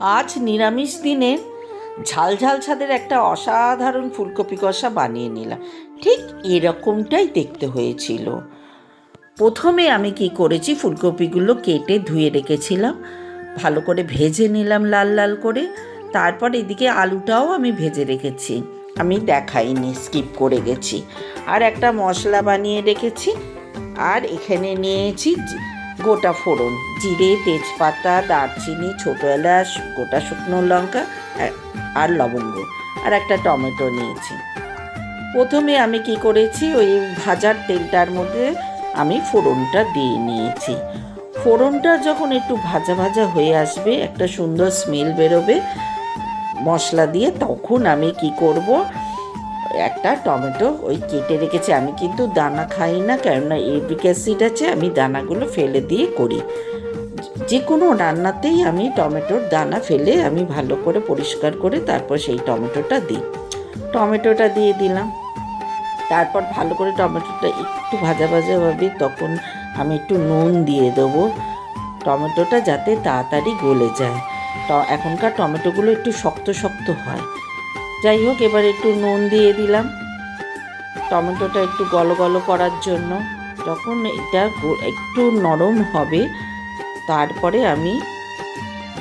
আজ নিরামিষ দিনে ঝাল ঝাল স্বাদের একটা অসাধারণ ফুলকপি কষা বানিয়ে নিলাম। ঠিক এরকমটাই দেখতে হয়েছিল। প্রথমে আমি কি করেছি, ফুলকপিগুলো কেটে ধুয়ে রেখেছিলাম, ভালো করে ভেজে নিলাম লাল লাল করে। তারপর এদিকে আলুটাও আমি ভেজে রেখেছি, আমি দেখাইনি, স্কিপ করে গেছি। আর একটা মশলা বানিয়ে রেখেছি। আর এখানে নিয়েছি গোটা ফোড়ন, জিরে, তেজপাতা, দারচিনি, ছোটো এলাচ, গোটা শুকনো লঙ্কা আর লবঙ্গ, আর একটা টমেটো নিয়েছি। প্রথমে আমি কি করেছি, ওই ভাজার তেলটার মধ্যে আমি ফোড়নটা দিয়ে নিয়েছি। ফোড়নটা যখন একটু ভাজা ভাজা হয়ে আসবে, একটা সুন্দর স্মেল বেরোবে মশলা দিয়ে, তখন আমি কি করব, একটা টমেটো ওই কেটে রেখেছি। আমি কিন্তু দানা খাই না, কেননা ইউরিক অ্যাসিড আছে, আমি দানাগুলো ফেলে দিয়ে করি। যে কোনো রান্নাতেই আমি টমেটোর দানা ফেলে আমি ভালো করে পরিষ্কার করে তারপর সেই টমেটোটা দিই। টমেটোটা দিয়ে দিলাম। তারপর ভালো করে টমেটোটা একটু ভাজা ভাজা হবে, তখন আমি একটু নুন দিয়ে দেবো, টমেটোটা যাতে তাড়াতাড়ি গলে যায়। এখনকার টমেটোগুলো একটু শক্ত শক্ত হয়। যাই হোক, এবার একটু নুন দিয়ে দিলাম টমেটোটা একটু গলো গলো করার জন্য। যখন এটা একটু নরম হবে, তারপরে আমি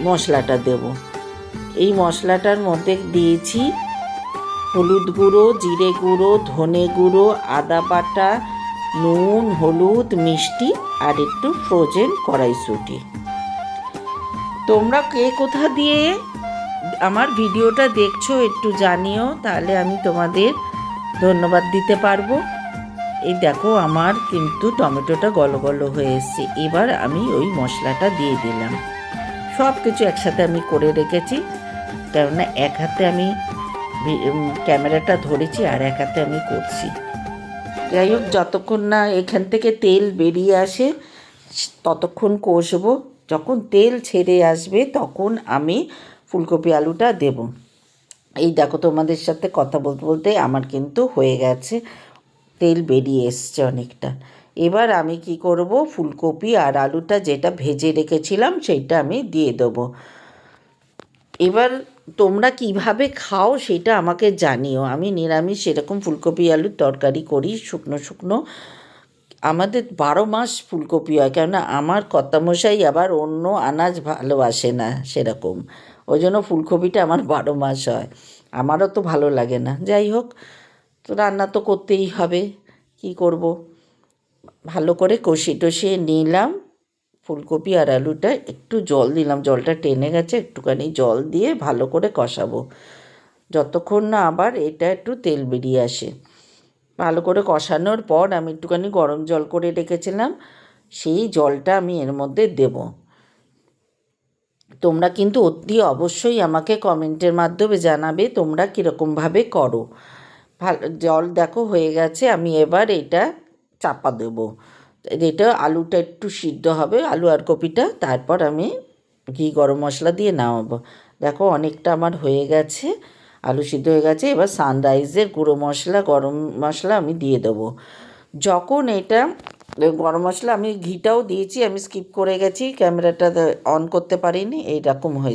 মশলাটা দেব। এই মশলাটার মধ্যে দিয়েছি হলুদ গুঁড়ো, জিরে গুঁড়ো, ধনে গুঁড়ো, আদা বাটা, নুন, হলুদ, মিষ্টি আর একটু ফ্রোজেন কড়াইশুঁটি। তোমরা কে কোথা দিয়ে আমার ভিডিওটা দেখছো একটু জানিও, তাহলে আমি তোমাদের ধন্যবাদ দিতে পারবো। এই দেখো, আমার কিন্তু টমেটোটা গলো গলো হয়ে এসছে। এবার আমি ওই মশলাটা দিয়ে দিলাম। সব কিছু একসাথে আমি করে রেখেছি, কেননা এক হাতে আমি ক্যামেরাটা ধরেছি আর এক হাতে আমি করছি। যাই হোক, যতক্ষণ না এখান থেকে তেল বেরিয়ে আসে ততক্ষণ কষবো। যখন তেল ছেড়ে আসবে তখন আমি ফুলকপি আলুটা দেব। এই দেখো, তোমাদের সাথে কথা বলতে বলতে আমার কিন্তু হয়ে গেছে, তেল বেরিয়ে এসছে অনেকটা। এবার আমি কি করব, ফুলকপি আর আলুটা যেটা ভেজে রেখেছিলাম সেইটা আমি দিয়ে দেবো। এবার তোমরা কিভাবে খাও সেটা আমাকে জানিও। আমি নিরামিষ এরকম ফুলকপি আলুর তরকারি করি, শুকনো শুকনো। আমাদের 12 মাস ফুলকপি হয়, কেননা আমার কর্তামশাই আবার অন্য আনাজ ভালোবাসে না সেরকম, ওই জন্য ফুলকপিটা আমার 12 মাস হয়। আমারও তো ভালো লাগে না। যাই হোক, তো রান্না তো করতেই হবে, কি করব। ভালো করে কষিয়ে নিলাম ফুলকপি আর আলুটা। একটু জল দিলাম, জলটা টেনে গেছে, একটুখানি জল দিয়ে ভালো করে কষাবো যতক্ষণ না আবার এটা একটু তেল বেরিয়ে আসে। ভালো করে কষানোর পর আমি একটুখানি গরম জল করে রেখেছিলাম, সেই জলটা আমি এর মধ্যে দেব। তোমরা কিন্তু অতি অবশ্যই আমাকে কমেন্টের মাধ্যমে জানাবে তোমরা কীরকমভাবে করো। ভালো জল দেখো হয়ে গেছে, আমি এবার এটা চাপা দেবো। এটা আলুটা একটু সিদ্ধ হবে, আলু আর কপিটা, তারপর আমি ঘি গরম মশলা দিয়ে নামাবো। দেখো অনেকটা আমার হয়ে গেছে, আলু সিদ্ধ হয়ে গেছে। এবার সানরাইজের গুঁড়ো মশলা, গরম মশলা আমি দিয়ে দেবো। যখন এটা গরম মশলা, আমি ঘিটাও দিয়েছি, আমি স্কিপ করে গেছি, ক্যামেরাটা অন করতে পারিনি, এইরকম হয়েছে।